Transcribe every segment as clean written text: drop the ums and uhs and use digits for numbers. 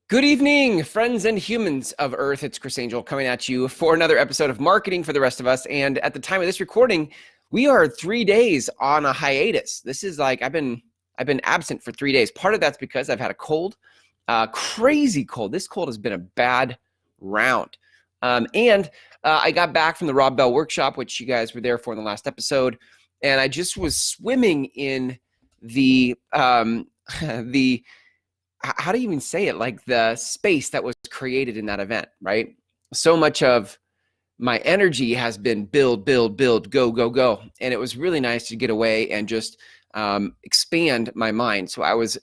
Good evening, friends and humans of Earth. It's Chris Angel coming at you for another episode of Marketing for the Rest of Us. And at the time of this recording, we are 3 days on a hiatus. This is like I've been absent for 3 days. Part of that's because I've had a cold, crazy cold. This cold has been a bad round. I got back from the Rob Bell workshop, which you guys were there for in the last episode, and I just was swimming in the how do you even say it? Like the space that was created in that event, right? So much of my energy has been build, go, go, go. And it was really nice to get away and just expand my mind. So I was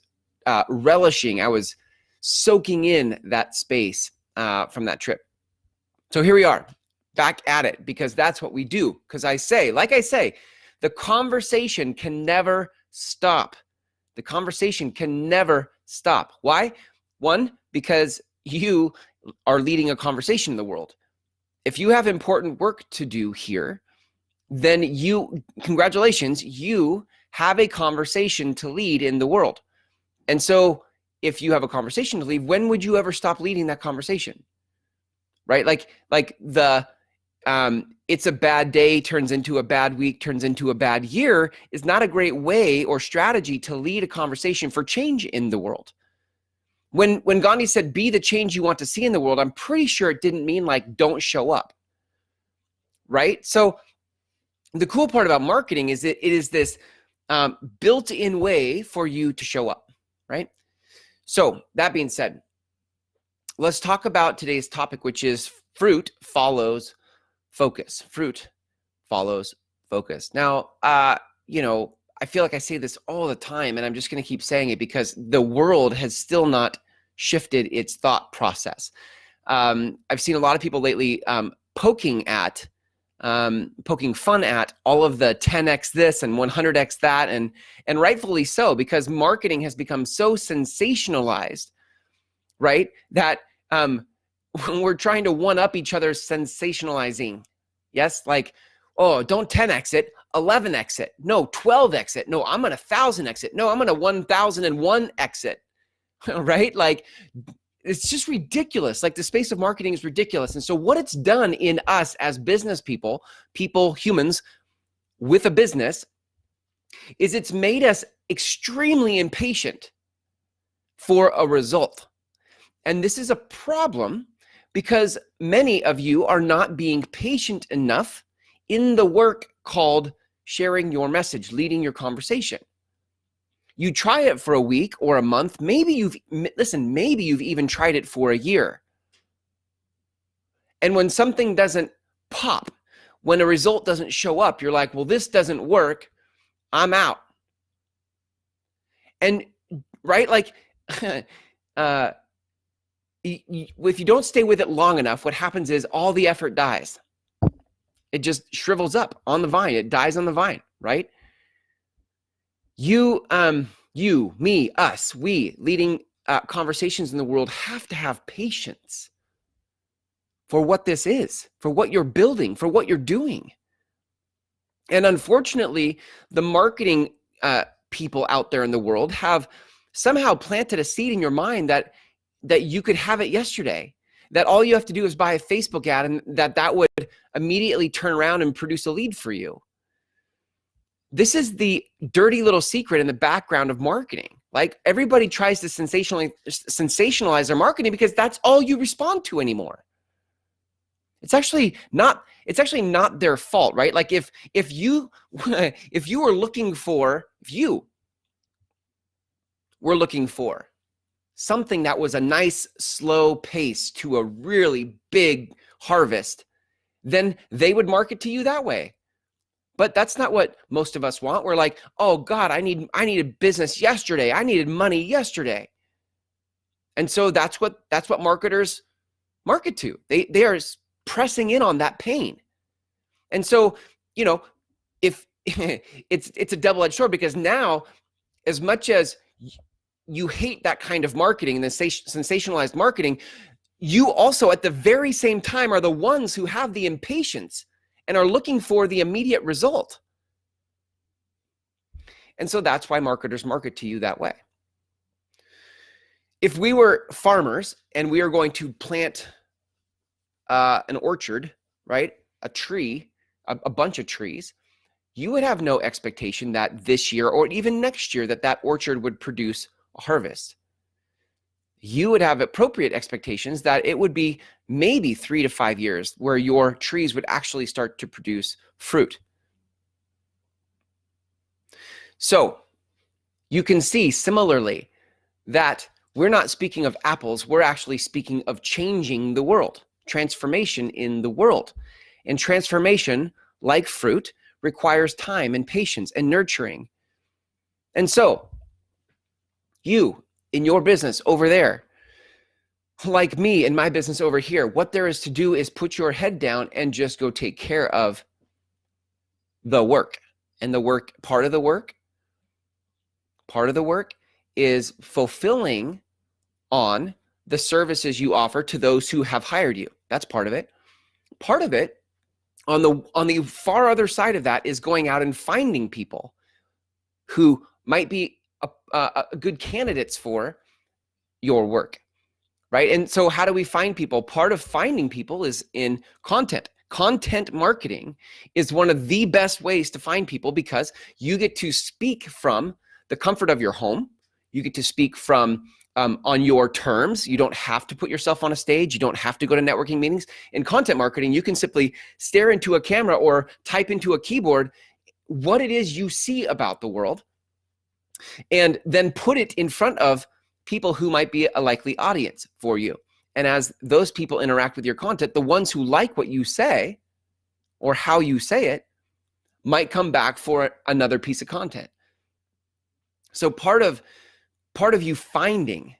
relishing, I was soaking in that space from that trip. So here we are, back at it, because that's what we do. Because like I say, the conversation can never stop. The conversation can never stop. Why? One, because you are leading a conversation in the world. If you have important work to do here, then congratulations, you have a conversation to lead in the world. And so if you have a conversation to lead, when would you ever stop leading that conversation? Right? Like the it's a bad day turns into a bad week, turns into a bad year is not a great way or strategy to lead a conversation for change in the world. When Gandhi said, be the change you want to see in the world, I'm pretty sure it didn't mean like, don't show up, right? So the cool part about marketing is that it is this built-in way for you to show up, right? So that being said, let's talk about today's topic, which is fruit follows focus. Fruit follows focus. Now, I feel like I say this all the time, and I'm just going to keep saying it because the world has still not shifted its thought process. I've seen a lot of people lately poking fun at all of the 10x this and 100x that, and rightfully so, because marketing has become so sensationalized, right? That when we're trying to one-up each other's sensationalizing. Yes, like, oh, don't 10x it, 11x it. No, 12x it. No, I'm going to 1000x it. No, I'm going to 1001x it. Right? Like, it's just ridiculous. Like, the space of marketing is ridiculous. And so what it's done in us as business people, humans with a business, is it's made us extremely impatient for a result. And this is a problem because many of you are not being patient enough in the work called sharing your message, leading your conversation. You try it for a week or a month. Maybe you've even tried it for a year. And when something doesn't pop, when a result doesn't show up, you're like, well, this doesn't work. I'm out. And right, like, if you don't stay with it long enough, what happens is all the effort dies. It just shrivels up on the vine. It dies on the vine, right? You, me, us, we leading conversations in the world have to have patience for what this is, for what you're building, for what you're doing. And unfortunately, the marketing people out there in the world have somehow planted a seed in your mind that you could have it yesterday, that all you have to do is buy a Facebook ad and that would immediately turn around and produce a lead for you. This is the dirty little secret in the background of marketing. Like, everybody tries to sensationalize their marketing because that's all you respond to anymore. It's actually not their fault, right? Like, if you were looking for something that was a nice slow pace to a really big harvest, then they would market to you that way. But that's not what most of us want. We're like, oh God, I needed business yesterday. I needed money yesterday. And so that's what marketers market to. They are pressing in on that pain. And so, if it's a double-edged sword, because now, as much as you hate that kind of marketing and the sensationalized marketing, you also at the very same time are the ones who have the impatience and are looking for the immediate result. And so that's why marketers market to you that way. if we were farmers and we are going to plant an orchard, right? A tree, a bunch of trees, you would have no expectation that this year or even next year that orchard would produce a harvest. You would have appropriate expectations that it would be maybe 3 to 5 years where your trees would actually start to produce fruit. So you can see similarly that we're not speaking of apples, we're actually speaking of changing the world, transformation in the world. And transformation, like fruit, requires time and patience and nurturing. And so you in your business over there, like me in my business over here, what there is to do is put your head down and just go take care of the work. And the work, part of the work is fulfilling on the services you offer to those who have hired you. That's part of it. Part of it on the far other side of that is going out and finding people who might be good candidates for your work, right? And so how do we find people? Part of finding people is in content. Content marketing is one of the best ways to find people because you get to speak from the comfort of your home. You get to speak from on your terms. You don't have to put yourself on a stage. You don't have to go to networking meetings. In content marketing, you can simply stare into a camera or type into a keyboard what it is you see about the world and then put it in front of people who might be a likely audience for you. And as those people interact with your content, the ones who like what you say or how you say it might come back for another piece of content. So part of you finding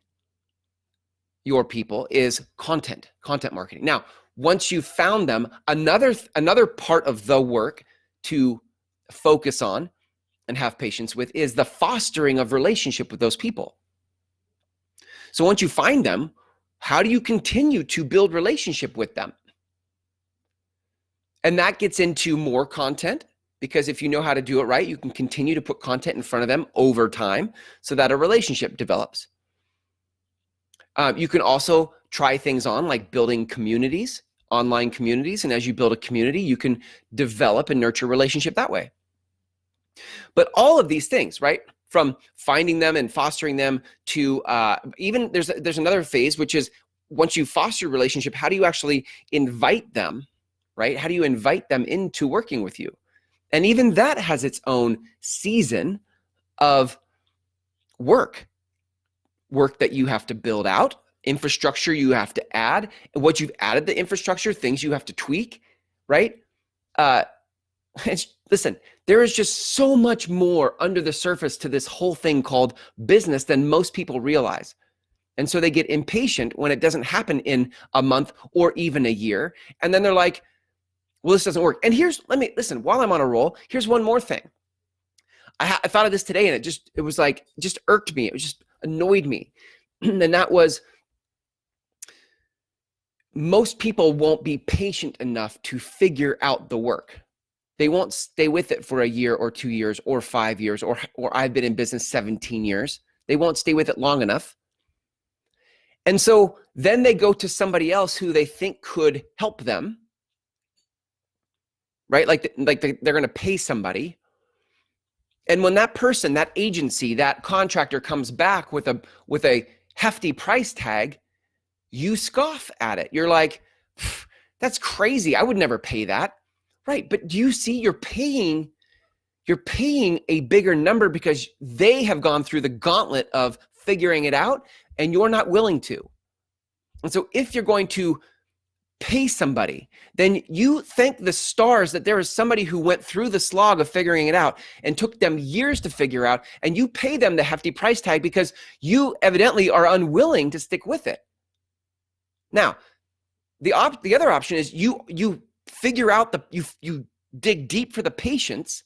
your people is content marketing. Now, once you've found them, another part of the work to focus on and have patience with is the fostering of relationship with those people. So once you find them, how do you continue to build relationship with them? And that gets into more content, because if you know how to do it right, you can continue to put content in front of them over time so that a relationship develops. You can also try things on like building communities, online communities. And as you build a community, you can develop and nurture a relationship that way. But all of these things, right? From finding them and fostering them to even there's another phase, which is once you foster a relationship, how do you actually invite them, right? How do you invite them into working with you? And even that has its own season of work that you have to build out, infrastructure you have to add, and what you've added the infrastructure, things you have to tweak, right? Listen, there is just so much more under the surface to this whole thing called business than most people realize. And so they get impatient when it doesn't happen in a month or even a year. And then they're like, well, this doesn't work. And listen, while I'm on a roll, here's one more thing. I thought of this today and it just irked me. It just annoyed me. And that was, most people won't be patient enough to figure out the work. They won't stay with it for a year or 2 years or 5 years, or I've been in business 17 years. They won't stay with it long enough. And so then they go to somebody else who they think could help them, right? Like they're going to pay somebody. And when that person, that agency, that contractor comes back with a hefty price tag, you scoff at it. You're like, that's crazy. I would never pay that. Right, but do you see you're paying a bigger number because they have gone through the gauntlet of figuring it out and you're not willing to. And so if you're going to pay somebody, then you thank the stars that there is somebody who went through the slog of figuring it out and took them years to figure out, and you pay them the hefty price tag because you evidently are unwilling to stick with it. Now, the other option is you figure out you dig deep for the patience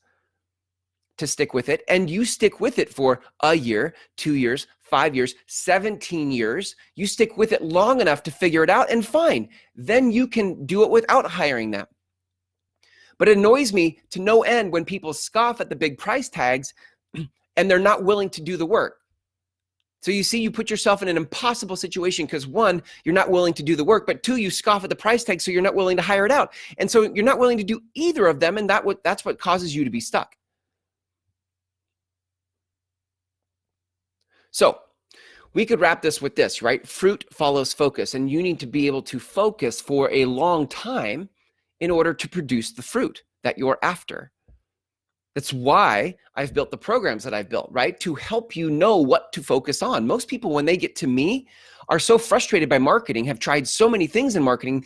to stick with it, and you stick with it for a year, 2 years, 5 years, 17 years. You stick with it long enough to figure it out, and fine, then you can do it without hiring them. But it annoys me to no end when people scoff at the big price tags and they're not willing to do the work. So you see, you put yourself in an impossible situation because one, you're not willing to do the work, but two, you scoff at the price tag, so you're not willing to hire it out. And so you're not willing to do either of them, and that's what causes you to be stuck. So we could wrap this with this, right? Fruit follows focus, and you need to be able to focus for a long time in order to produce the fruit that you're after. That's why I've built the programs that I've built, right? To help you know what to focus on. Most people, when they get to me, are so frustrated by marketing, have tried so many things in marketing,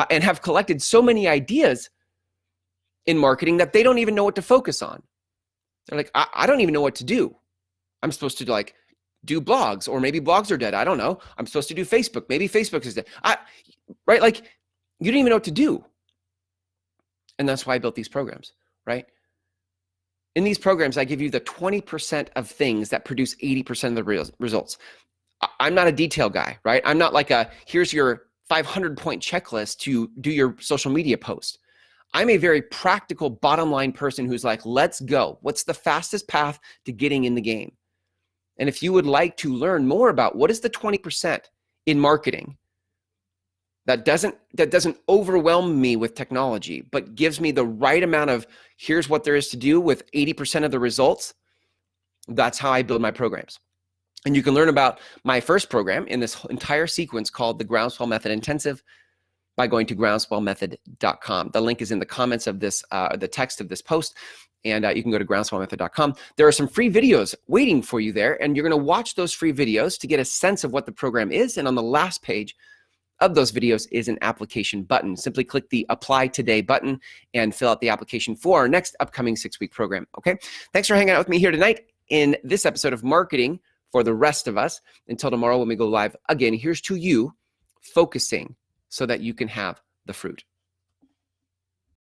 and have collected so many ideas in marketing that they don't even know what to focus on. They're like, I don't even know what to do. I'm supposed to do blogs, or maybe blogs are dead. I don't know. I'm supposed to do Facebook. Maybe Facebook is dead. Right? Like, you don't even know what to do. And that's why I built these programs, right? In these programs, I give you the 20% of things that produce 80% of the results. I'm not a detail guy, right? I'm not like here's your 500-point checklist to do your social media post. I'm a very practical bottom line person who's like, let's go. What's the fastest path to getting in the game? And if you would like to learn more about what is the 20% in marketing that doesn't overwhelm me with technology, but gives me the right amount of here's what there is to do with 80% of the results, that's how I build my programs. And you can learn about my first program in this entire sequence called the Groundswell Method Intensive by going to groundswellmethod.com. The link is in the comments of this, the text of this post, and you can go to groundswellmethod.com. There are some free videos waiting for you there, and you're going to watch those free videos to get a sense of what the program is. And on the last page of those videos is an application button. Simply click the Apply Today button and fill out the application for our next upcoming 6-week program, okay? Thanks for hanging out with me here tonight in this episode of Marketing for the Rest of Us. Until tomorrow when we go live again, here's to you focusing so that you can have the fruit.